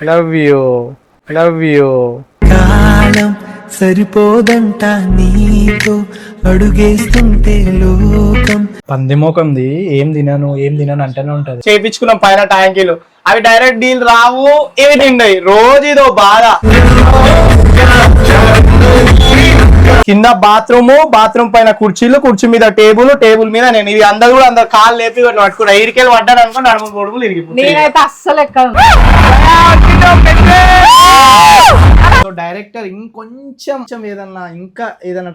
Love you love you. కాలం సరిపోదంట నీతో అడుగేస్తుంటే లోకం. పందిమోకంది ఏం తినను అంటేనే ఉంటది. చేపించుకున్నాం పైన ట్యాంకీలు, అవి డైరెక్ట్ డీల్ రావు, ఇవి నిండాయి. రోజు ఇదో బాధ. కింద బాత్రూమ్ పైన కుర్చీలు, కుర్చీ మీద టేబుల్ మీద నేను. ఇవి అందరు కాళ్ళు లేపి పట్టుకున్నా. ఇరికెళ్ళి పడ్డాను అనుకో నడుము పొడుగులు ఇరిగిపోయి. నేనైతే అస్సలు ఎక్కను. డైరెక్టర్ ఇంకొంచెం ఏదన్నా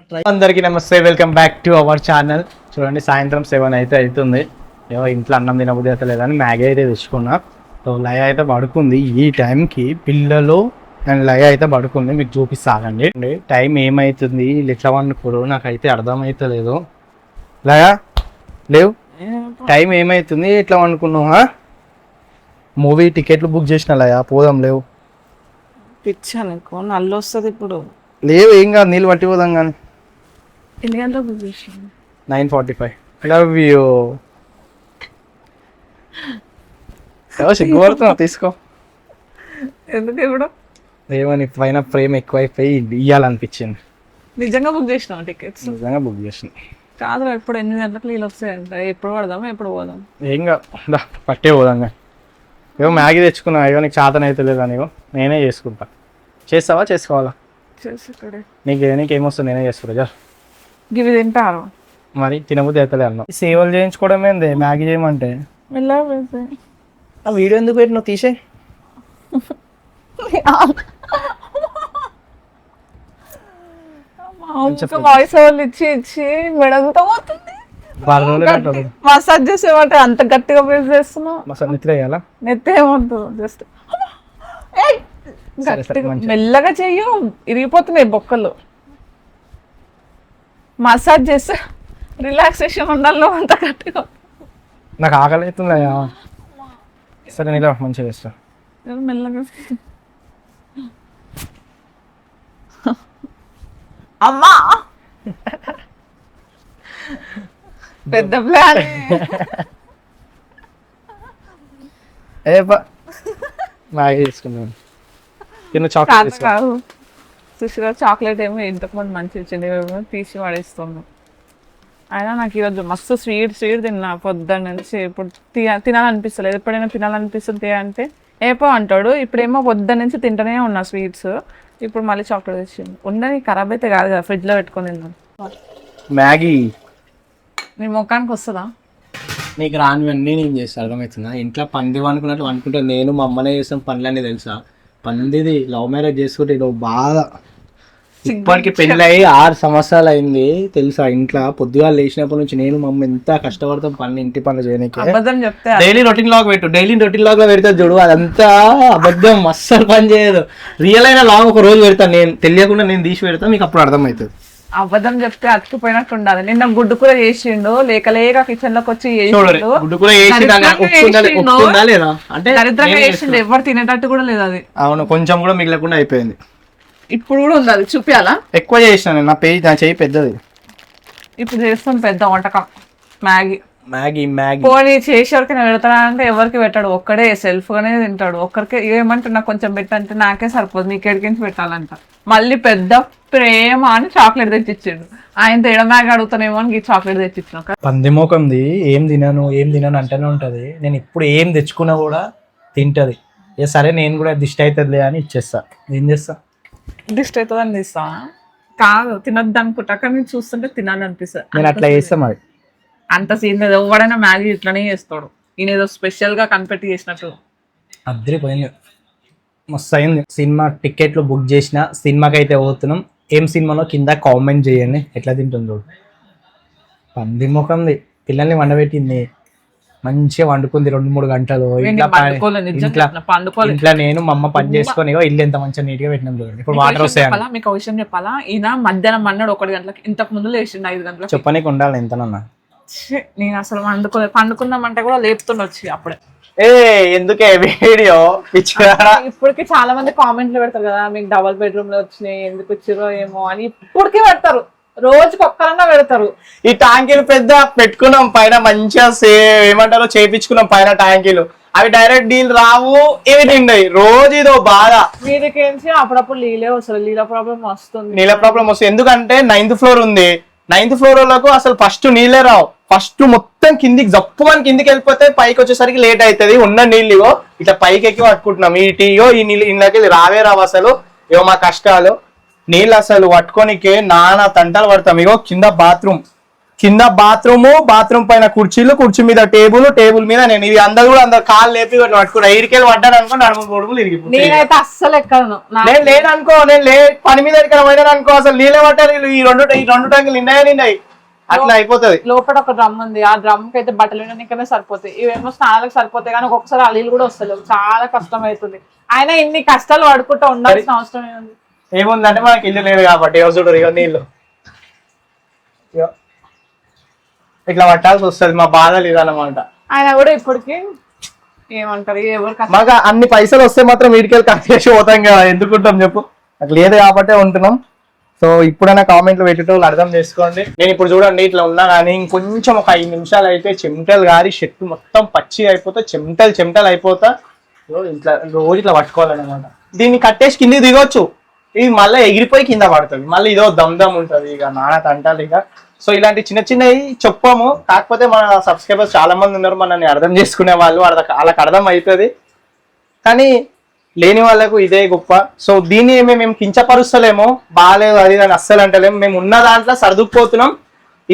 ట్రై. అందరికి నమస్తే, welcome back to our channel. చూడండి, సాయంత్రం 7 అయితే అవుతుంది. ఏవో ఇంట్లో అన్నం తినబుద్ధి అయితే లేదని మ్యాగీ అయితే తెచ్చుకున్నా. సో లయ అయితే పడుకుంది ఈ టైంకి. పిల్లలు అండ్ లయ అయితే పడుకుంది. మీకు చూపిస్తానండి టైం ఏమైతుంది, ఎట్లా వండుకోరు నాకైతే అర్థమైతలేదు. లయ లేవు, టైం ఏమైతుంది, ఎట్లా వండుకున్నావా? మూవీ టికెట్లు బుక్ చేసిన లయ, పోదాం లేవు. పిచ్చా నీకు, నల్లు వస్తుంది ఇప్పుడు. లేవు, ఏం కాదు, నీళ్ళు పట్టి పోదాం కానీ. ఎన్ని గంటలకు బుక్ చేసాను? 9:45. Love you. సిగ్గుపడుతున్నా, తీసుకో. ఎందుకు ఇప్పుడు? ఏమని పైన ప్రేమ ఎక్కువైపోయి ఇయ్యాలనిపించింది. నిజంగా బుక్ చేసినావు టికెట్స్? నిజంగా బుక్ చేసిన. కాదు, ఇప్పుడు 8 గంటలకు నీళ్ళు వస్తాయంట. ఎప్పుడు పడదాం, ఎప్పుడు పోదాం? ఏం కాదు, పట్టే పోదాం కానీ. ఏమో మ్యాగీ తెచ్చుకున్నా, ఏమో నీకు చేతన అయితే లేదా, నీవు నేనే చేసుకుంటా. చేస్తావా, చేసుకోవాలా? నీకేమొస్తుంది, నేనే చేసుకుంటా. జర్ గివి తింటారు మరి, తినబుద్ధి అవుతలే అన్నావు. సేవలు చేయించుకోవడం ఏంది, మ్యాగీ చేయమంటే. ఆ వీడియో ఎందుకు పెట్టి నువ్వు తీసే. వాయిస్ ఓవర్లు ఇచ్చి మెడంతా పోతుంది. మసాజ్ చేసేవాట అంత గట్టిగా ప్రెస్ చేస్తున్నావు. మసాజ్ నెత్తి వేయాలా? నెత్తి ఏమవుతుంది, జస్ట్ మెల్లగా చెయ్యు, ఇరిగిపోతున్నాయి బొక్కలు. మసాజ్ చేస్తే రిలాక్సేషన్ ఉండాలి, నువ్వు అంత గట్టిగా. నాకు ఆకలి అవుతుంది. సరే నీలో మంచిగా చేస్తా. మెల్లగా. అమ్మా పెద్ద ప్లాన్. మ్యాగీ తీసుకున్నాను. చాక్లెట్ కాదు, సుషిగా చాక్లెట్ ఏమో ఇంతకుముందు మంచి ఇచ్చింది, తీసి పడేస్తుంది. అయినా నాకు ఈరోజు మస్తు స్వీట్ తిన్నా పొద్దున్న నుంచి. ఇప్పుడు తినాలనిపిస్తలేదు. ఎప్పుడైనా తినాలనిపిస్తుంది అంటే ఏపో అంటాడు. ఇప్పుడేమో పొద్దున్న నుంచి తింటూనే ఉన్నా స్వీట్స్. ఇప్పుడు మళ్ళీ చాక్లెట్ తెచ్చింది. ఉండని ఖరాబ్ అయితే కాదు కదా, ఫ్రిడ్జ్లో పెట్టుకొని తిన్నాను. మ్యాగీ నీ ముఖానికి వస్తుందా? నీకు రానివన్నీ నేను చేస్తా, అర్థమవుతుందా? ఇంట్లో పంది అనుకున్నట్టు అనుకుంటా. నేను మా అమ్మనే చేస్తాం పనులన్నీ, తెలుసా? పందిది లవ్ మ్యారేజ్ చేసుకుంటే ఇదో బాధ. ఇప్పటికి పెళ్ళి 6 సంవత్సరాలు అయింది, తెలుసా? ఇంట్లో పొద్దుగా లేచినప్పటి నుంచి నేను మా అమ్మ ఎంత కష్టపడతాం పనులు, ఇంటి పనులు చేయడానికి. డైలీ రొటీన్ లాగ్ లో పెడతా చూడు, అదంతా అబద్ధం. అస్సలు పని చేయదు. రియల్ అయిన లాగ్ ఒక రోజు పెడతాను, నేను తెలియకుండా నేను తీసి పెడతా, మీకు అప్పుడు అర్థమవుతుంది. అబద్ధం చెప్తే అతుకుపోయినట్టు ఉండాలి. నిన్న గుడ్డు కూర చేసిండు, లేక కిచెన్ లోకి వచ్చి దరిద్రంగా చేసిండు, ఎవరు తినేటట్టు కూడా లేదు అది. అవును, కొంచెం కూడా మిగలకుండా అయిపోయింది. ఇప్పుడు కూడా ఉంది, అది చూపించాలా? ఎక్కువ చేసిన నా చెయ్యి పెద్దది. ఇప్పుడు చేస్తాను పెద్ద వంటకం, మ్యాగీ. పోనీ చేసేవరికి నేను పెడతానా అంటే ఎవరికి పెట్టాడు, ఒక్కడే సెల్ఫ్ గానే తింటాడు. ఒక్కరికి ఏమంటే నాకు కొంచెం పెట్టంటే నాకే సరిపోదు, నీకు ఎడికించి పెట్టాలంట. మళ్ళీ పెద్ద ప్రేమ అని చాక్లెట్ తెచ్చిచ్చిండు. ఆయన తేడా మ్యాగీ అడుగుతానేమో అని చాక్లెట్ తెచ్చిచ్చిన. పందిమోకంది ఏం తినను అంటేనే ఉంటది. నేను ఇప్పుడు ఏం తెచ్చుకున్నా కూడా తింటది. సరే నేను కూడా దిష్టి అవుతుందిలే అని ఇచ్చేస్తా. ఏం చేస్తా, దిష్టి అవుతుంది అని తీస్తా. కాదు, తినొద్దు అనుకుంటా, కానీ చూస్తుంటే తినాలనిపిస్తుంది. నేను అట్లా చేస్తా. మరి అంత సీన్ లేదు, ఎవడైనా మ్యాగీ ఇట్లనే చేస్తాడు. ఈయన ఏదో స్పెషల్ గా కనిపెట్టి చేసినట్టు. అద్దరిపోయింది, మస్తు అయింది. సినిమా టికెట్లు బుక్ చేసిన, సినిమాకి అయితే పోతున్నాం. ఏం సినిమానో కింద కామెంట్ చేయండి. ఎట్లా తింటుందో. పందిమోకంది పిల్లల్ని వండబెట్టింది, మంచిగా వండుకుంది 2-3 గంటలు. ఇంట్లో నేను మా అమ్మ పని చేసుకొని ఇల్లు ఎంత మంచిగా నీట్ గా పెట్టినాం చూడండి. ఇప్పుడు వాటర్ వస్తాయి. మీకు విషయం చెప్పాలా, ఈయన మధ్యాహ్నం అన్నాడు 1 గంటలకు, ఇంతకు ముందు లేచిండు 5 గంటలకు. చెప్పనీకి ఉండాలి ఎంతనన్నా. నేను అసలు పండుకుందామంటే కూడా లేపుతుండొచ్చి అప్పుడే. ఎందుకే వీడియో ఇప్పటికి చాలా మంది కామెంట్లు పెడతారు కదా, మీకు డబుల్ బెడ్రూమ్ లో వచ్చినాయి ఎందుకు వచ్చిరో ఏమో అని ఇప్పటికీ పెడతారు. రోజుకి ఒక్కరన్నా పెడతారు. ఈ ట్యాంకీలు పెద్ద పెట్టుకున్నాం పైన, మంచిగా ఏమంటారో చేపించుకున్నాం పైన ట్యాంకీలు. అవి డైరెక్ట్ నీళ్ళు రావు, ఇవి నిండాయి. రోజు ఇదో బాధ. మీదకేంచి అప్పుడప్పుడు నీళ్ళే వస్తుంది, నీళ్ళ ప్రాబ్లం వస్తుంది. నీళ్ళ ప్రాబ్లం వస్తుంది. ఎందుకంటే 9th ఫ్లోర్ ఉంది. 9th ఫ్లోర్ వాళ్ళకు అసలు ఫస్ట్ నీళ్ళే రావు. ఫస్ట్ మొత్తం కిందికి జప్పుమని కిందికి వెళ్ళిపోతే పైకి వచ్చేసరికి లేట్ అవుతుంది. ఉన్న నీళ్ళు ఇట్లా పైకి ఎక్కి పట్టుకుంటున్నాం. ఈ నీళ్ళు ఇళ్ళకి రావే రావు అసలు. ఇగో మా కష్టాలు. నీళ్ళు అసలు పట్టుకోనికే నానా తంటలు పడతాం. ఇగో కింద బాత్రూమ్ పైన కుర్చీలు, కుర్చీ మీద టేబుల్ మీద నేను. ఇవి అందరు కాళ్ళు లేపి పట్టుకున్నా. ఇరికెళ్ళి పడ్డాను అనుకో, నడుము గొడుగులు ఇరిగిపోయి. నేనైతే అస్సలు ఎక్కను. నేను లేననుకో, పని మీద ఎక్కడ పోయినా అనుకో, అసలు నీళ్ళే పట్టారు. ఈ రెండు ట్యాంకులు నిండాయి. అట్లా అయిపోతుంది. లోపల ఒక డ్రమ్ ఉంది, ఆ డ్రమ్ కి అయితే బట్టలు వినడానికనే సరిపోతాయి. ఇవేమో స్నానాలకు సరిపోతాయి, కానీ ఒక్కొక్కసారి ఆ నీళ్ళు కూడా వస్తలేవు. చాలా కష్టం అవుతుంది. అయినా ఇన్ని కష్టాలు పడుకుంటూ ఉండాల్సిన అవసరం ఏముంది? ఏముందంటే మనకి ఇల్లు లేదు కాబట్టి చూడరు. ఇక నీళ్ళు ఇట్లా పట్టాల్సి వస్తుంది. మా బాధలు ఇదన్నమాట. ఆయన కూడా ఇప్పటికి ఏమంటారు, ఎవరు మాకు అన్ని పైసలు వస్తే మాత్రం వీటికెళ్ళి ఖర్చు చేసి పోతాం కదా, ఎందుకుంటాం చెప్పు. నాకు లేదు కాబట్టే ఉంటున్నాం. సో ఇప్పుడైనా కామెంట్లు పెట్టేటోళ్ళు అర్థం చేసుకోండి. నేను ఇప్పుడు చూడండి ఇట్లా ఉన్నా కానీ ఇంకొంచెం ఒక 5 నిమిషాలు అయితే చెమటలు గారి షర్టు మొత్తం పచ్చి అయిపోతా, చెమటలు అయిపోతా. ఇట్లా రోజు ఇట్లా పట్టుకోవాలన్నమాట. దీన్ని కట్టేసి కిందికి దిగొచ్చు. ఇది మళ్ళీ ఎగిరిపోయి కింద పడుతుంది. మళ్ళీ ఇదో దమ్ ఉంటుంది. ఇక నాన్న తంటాలి ఇక. సో ఇలాంటి చిన్నవి చెప్పాము. కాకపోతే మన సబ్స్క్రైబర్స్ చాలా మంది ఉన్నారు, మనల్ని అర్థం చేసుకునే వాళ్ళు. వాళ్ళకి అర్థం అవుతుంది, కానీ లేని వాళ్ళకు ఇదే గొప్ప. సో దీన్ని మేము కించపరుస్తలేమో, బాగాలేదు అది అని అస్సలు అంటలేము. మేము ఉన్న దాంట్లో సర్దుకుపోతున్నాం.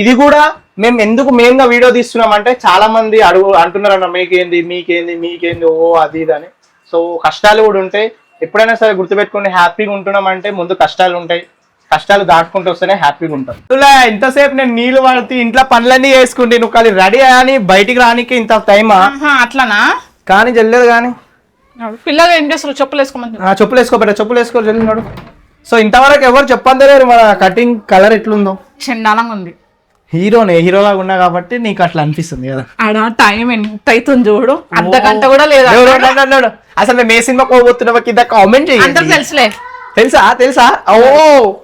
ఇది కూడా మేము ఎందుకు మెయిన్గా వీడియో తీస్తున్నాం అంటే చాలా మంది అంటున్నారు అన్న మీకేంది ఓ అది ఇది అని. సో కష్టాలు కూడా ఉంటాయి. ఎప్పుడైనా సరే గుర్తుపెట్టుకుని హ్యాపీగా ఉంటున్నాం అంటే ముందు కష్టాలు ఉంటాయి. కష్టాలు దాటుకుంటూ వస్తేనే హ్యాపీగా ఉంటాం. ఇంతసేపు నేను నీళ్ళు పడితే ఇంట్లో పనులన్నీ చేసుకుంటే నువ్వు ఖాళీ రెడీ అని బయటికి రానికి ఇంత టైమా? అట్లానా? కానీ జల్లేదు. కానీ పిల్లలు ఏం చేస్తారు? చెప్పులు వేసుకోమని. చెప్పులు వేసుకో జల్లినాడు. సో ఇంతవరకు ఎవరు చెప్పందలేరు మన కటింగ్ కలర్ ఎట్లుందో. చండాలంగా ఉంది. హీరోలాగా ఉన్నా కాబట్టి నీకు అట్లా అనిపిస్తుంది కదా. ఆడ టైం ఎంత అవుతుంది చూడు, అర్ధగంట కూడా లేదా. అసలు మేము ఏ సినిమా పోతున్నావా కింద కామెంట్ చేయండి. తెలుసా ఓ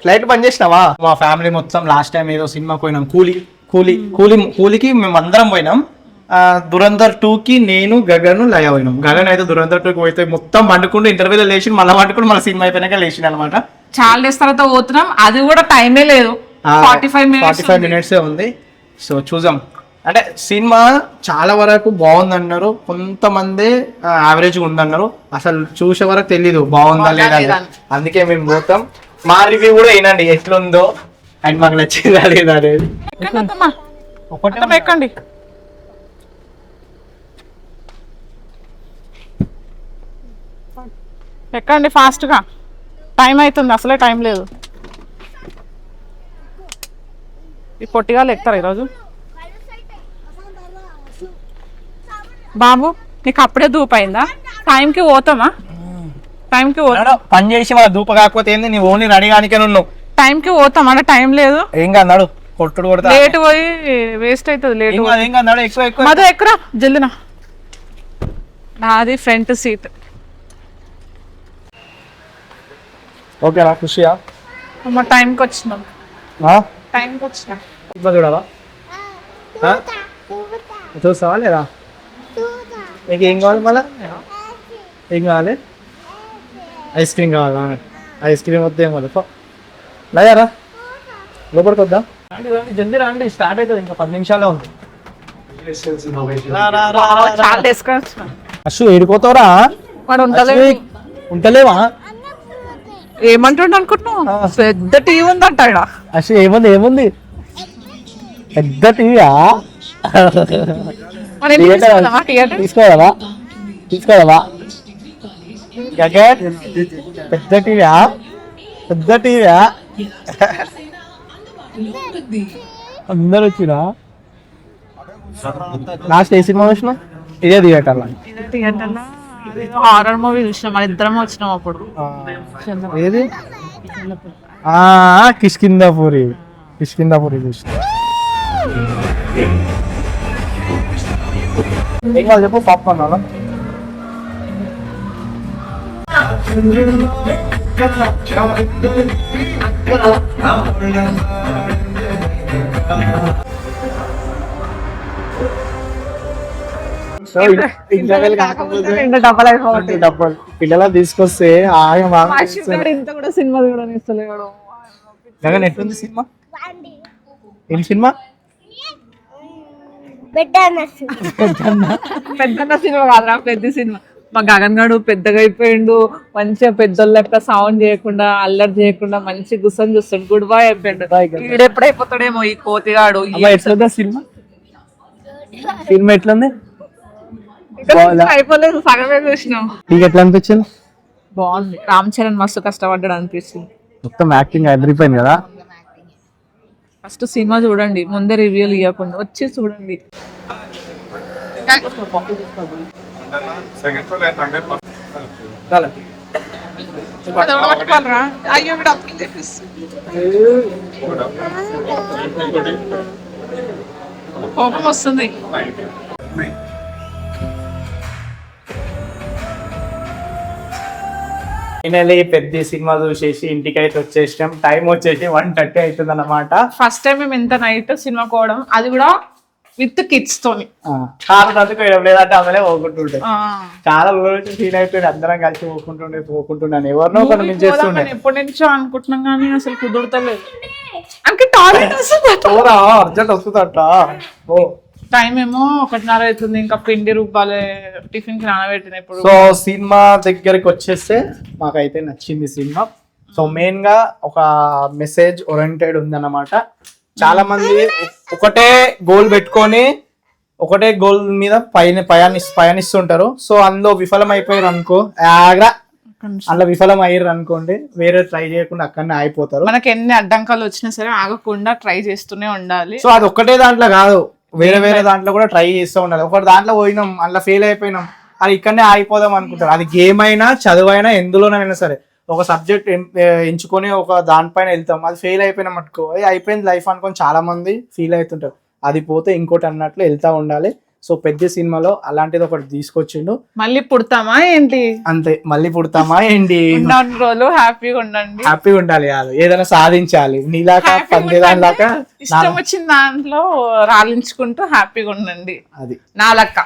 ఫ్లైట్ పని చేసినావా? మా ఫ్యామిలీ మొత్తం లాస్ట్ టైం ఏదో సినిమా పోయినాం, కూలికి మేము అందరం పోయినాం. దురంధర్ 2కి నేను గగన్ లయ పోయినాం. గగన్ అయితే దురంధర్ 2కి పోతే మొత్తం వండుకుంటూ ఇంటర్వ్యూలో లేచి మళ్ళీ వండుకుంటూ మన సినిమా అయిపోయినాక లేచింది అనమాట. చాలా డేస్ తర్వాత పోతున్నాం, అది కూడా టైమే లేదు. 45 మినిట్స్ ఉంది. సో చూసాం. అంటే సినిమా చాలా వరకు బాగుంది అన్నారు, కొంతమంది యావరేజ్ ఉందన్నారు. అసలు చూసే వరకు తెలీదు బాగుందా లేదా. అందుకే మేము పోతాం. మా రివ్యూ కూడా వినండి ఎట్లుందో అండ్ మాకు నచ్చిందా లేదా అనేది. ఎక్కండి. ఎక్కండి ఫాస్ట్గా, టైం అవుతుంది. అసలే టైం లేదు. ఈ పొట్టిగాళ్ళు ఎక్కుతారు ఈరోజు. బాబు నీకు అప్పుడే దూపైందా? టైంకి పోతామా? పని చేసి వాళ్ళ దూప కాకపోతే ఏంది, నీ ఓన్లీ రెడీ కానికే నువ్వు టైంకి పోతామా? టైం లేదు. ఏం కాదు కొట్టుడు కొడతా. లేట్ పోయి వేస్ట్ అవుతుంది. లేట్ ఏం కాదు ఎక్కువ మధు ఎక్కురా జల్దిన. నాది ఫ్రంట్ సీట్. ఓకేనా? ఖుషియా? అమ్మ టైంకి వచ్చినాం. టైంకి వచ్చినాం. చూడవా? చూస్తావా లేదా? మీకు ఏం కావాలి మళ్ళా? ఏం కావాలి? ఐస్ క్రీమ్ కావాలా? ఐస్ క్రీమ్ వద్ద ఏం కావాలి? లయారా లోపలికి వద్దా? జల్దీ రండి, స్టార్ట్ అవుతుంది. ఇంకా 10 నిమిషాలే ఉంది. చాలా తీసుకొని వచ్చినాం. అశు ఏడిపోతావురా? వాడు ఉంటలేవా? ఏమంటుండ అనుకుంటున్నావు? పెద్ద టీవీ ఉందంట. అశు ఏముంది? పెద్ద టీవీయా? తీసుకోదావా? పెద్ద టీవీయా? అందరు వచ్చినా లాస్ట్ ఏ సినిమా చూసినా? ఇదే థియేటర్లో. హారర్ మూవీ చూసినాం, మన ఇద్దరం వచ్చినాం అప్పుడు. ఏది? కిష్కిందాపూరి చూసిన. ఏం కాదు చెప్పు. పాప్కార్న్ అలా సో ఇంట్లో వెళ్ళి కాకపోతే ఇంకా డబ్బులు అయిపోతుంది. డబ్బులు పిల్లల తీసుకొస్తే ఆగ బాగా ఇంత కూడా సినిమా కూడా ఇస్తలేడు. గగన్ ఎట్లుంది సినిమా? ఏం సినిమా? పెద్దన్న సినిమా కాదురా, పెద్ద సినిమా. మా గగన్ గాడు పెద్దగా అయిపోయిండు, మంచిగా పెద్దోళ్ళ లెక్క సౌండ్ చేయకుండా అల్లరి చేయకుండా మంచి గుసని చూస్తాడు. Good bye అయిపోయిండు. ఈడెప్పుడైపోతాడేమో ఈ కోతిగాడు. ఎట్లుందా సినిమా? సినిమా ఎట్లుంది? అయిపోలేదు, సగమే చూసినాం. నీకు ఎట్లా అనిపించింది? బాగుంది. రామ్ చరణ్ మస్తు కష్టపడ్డాడు అనిపిస్తుంది. మొత్తం యాక్టింగ్ అదిరిపోయింది కదా. ఫస్ట్ సినిమా చూడండి, ముందే రివ్యూలు ఇవ్వకుండా వచ్చి చూడండి. కోపం వస్తుంది. ఫైనలీ పెద్ద సినిమా చూసేసి ఇంటికి అయితే వచ్చేసాం. టైం వచ్చేసి 1:30 అవుతుంది అన్నమాట. ఫస్ట్ టైం మేము ఎంత నైట్ సినిమా పోవడం, అది కూడా విత్ కిడ్స్ తోని. చాలా మందికి లేదంటే అమలే పోకుంటుండే. చాలా రోజు ఫీల్ అయిపోయింది. అందరం కలిసి పోకుంటున్నాను ఎవరినో ఒకరు మేము చేస్తుండే. ఎప్పటి నుంచో అనుకుంటున్నాం కానీ అసలు కుదురుతలేదు. అంటే టాయిలెట్ అర్జెంట్ వస్తుందట. టైం ఏమో 1:30 అవుతుంది. ఇంకా పిండి రూపాయలే టిఫిన్ కి నానబెట్టిన. ఇప్పుడు సో సినిమా దగ్గరికి వచ్చేస్తే మాకైతే నచ్చింది సినిమా. సో మెయిన్ గా ఒక మెసేజ్ ఓరియంటెడ్ ఉందన్నమాట. చాలా మంది ఒకటే గోల్ పెట్టుకొని ఒకటే గోల్ మీద పయనిస్తుంటారు. సో అందులో విఫలం అయిపోయారు అనుకో, అందులో విఫలం అయ్యారు అనుకోండి, వేరే ట్రై చేయకుండా అక్కడనే అయిపోతారు. మనకి ఎన్ని అడ్డంకాలు వచ్చినా సరే ఆగకుండా ట్రై చేస్తూనే ఉండాలి. సో అది ఒక్కటే దాంట్లో కాదు, వేరే దాంట్లో కూడా ట్రై చేస్తూ ఉండాలి. ఒకటి దాంట్లో పోయినాం, అందులో ఫెయిల్ అయిపోయినాం, అది ఇక్కడనే ఆగిపోదాం అనుకుంటారు. అది గేమ్ అయినా చదువైనా ఎందులోనైనా సరే ఒక సబ్జెక్ట్ ఎంచుకొని ఒక దానిపైన వెళ్తాం, అది ఫెయిల్ అయిపోయినాం అనుకో, అది అయిపోయింది లైఫ్ అనుకొని చాలా మంది ఫీల్ అవుతుంటారు. అది పోతే ఇంకోటి అన్నట్లు వెళ్తా ఉండాలి. సో పెద్ద సినిమాలో అలాంటిది ఒకటి తీసుకొచ్చిండు. మళ్ళీ పుడతామా ఏంటి? అంతే, మళ్ళీ పుడతామా ఏంటి? రోజులు హ్యాపీగా ఉండండి, హ్యాపీగా ఉండాలి కాదు, ఏదైనా సాధించాలి. నీలాగా పందేదానిలాగా ఇష్టం వచ్చిన దాంట్లో రాలించుకుంటూ హ్యాపీగా ఉండండి, అది నా లెక్క.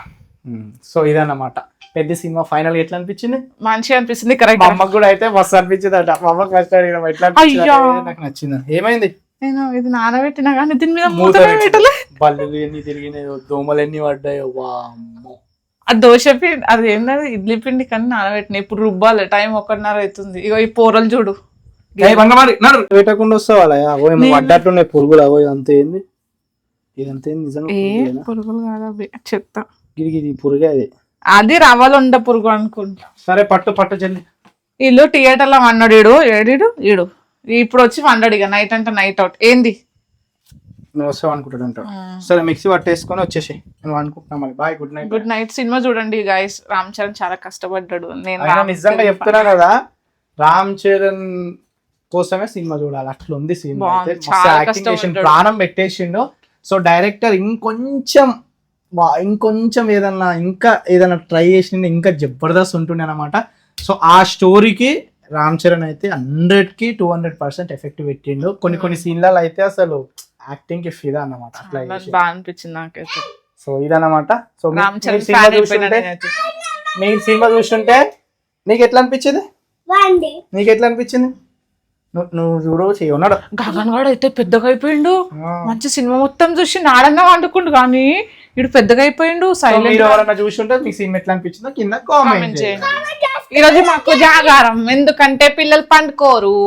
సో ఇదన్నమాట పెద్ద సినిమా. ఫైనల్ ఎట్లా అనిపించింది? మంచిగా అనిపిస్తుంది. కరెక్ట్. మా అమ్మకు కూడా అయితే మస్తు అనిపించింది అట. మా అమ్మకి ఫస్ట్ అడిగిన ఎట్లా అనిపించింది, నాకు నచ్చింది. ఏమైంది? నేను ఇది నానబెట్టినా కానీ దీని మీద మూత పెట్టలే. బల్లు ఎన్ని తిరిగినాయో, దోమలు ఎన్ని పడ్డాయో. వామ్మో. ఆ దోశ పిండి అది ఏంటది, ఇడ్లీ పిండి కానీ నానబెట్టిన. ఇప్పుడు రుబ్బాలి, టైం 1:30 అవుతుంది. ఇగో ఈ పోరలు చూడు పెట్టకుండా వస్తావాళ్ళ పడ్డట్టున్నాయి పురుగులు. అవో ఇదంతా ఏంది, ఇదంతా ఏంది నిజంగా పురుగులు కాదా చెత్త. ఇది పురుగే అది. అది రవ్వలు ఉండ పురుగు అనుకుంటా. సరే పట్టు చెల్లి. వీళ్ళు థియేటర్ లో వన్నాడు, ఈడు ఇప్పుడు వచ్చి వన్నాడు. ఇక నైట్ అంటే నైట్ అవుట్. ఏంది నువ్వు వస్తావు అనుకుంటాడు అంటావు. సరే మిక్సీ పట్టేసుకొని వచ్చేసి నువ్వు అనుకుంటున్నా. మళ్ళీ bye, good night. Good night. Cinema చూడండి గైస్. రామ్ చరణ్ చాలా కష్టపడ్డాడు. నేను నిజంగా చెప్తున్నా కదా, రామ్ చరణ్ కోసమే సినిమా చూడాలి. అట్లా ఉంది సినిమా. ప్రాణం పెట్టేసిండు. సో డైరెక్టర్ ఇంకొంచెం ఏదన్నా ట్రై చేసిండే ఇంకా జబర్దస్త్ ఉంటుండే అనమాట. సో ఆ స్టోరీకి రామ్ చరణ్ అయితే 100కి 200% ఎఫెక్ట్ పెట్టిండు. కొన్ని సీన్లలో అయితే అసలు యాక్టింగ్ కి ఫిదా అన్నమాట. అట్లా బాగా అనిపించింది నాకైతే. సో ఇదన్నమాట. సో రామ్ చరణ్ మీరు సినిమా చూస్తుంటే నీకు ఎట్లా అనిపించింది? నువ్వు చూడు ఉన్నాడు. గగన్ గాడు అయితే పెద్దగా అయిపోయిండు. మంచి సినిమా మొత్తం చూసి నాడంగా వండుకుండు, కానీ ఇడు పెద్దగా అయిపోయిండు. సైలెంట్. ఎవరైనా చూస్తుంటే మీకు సినిమా ఎట్లా అనిపించిందో కింద కామెంట్ చేయండి. ఈరోజు మాకు జాగారం, ఎందుకంటే పిల్లలు పండుకోరు.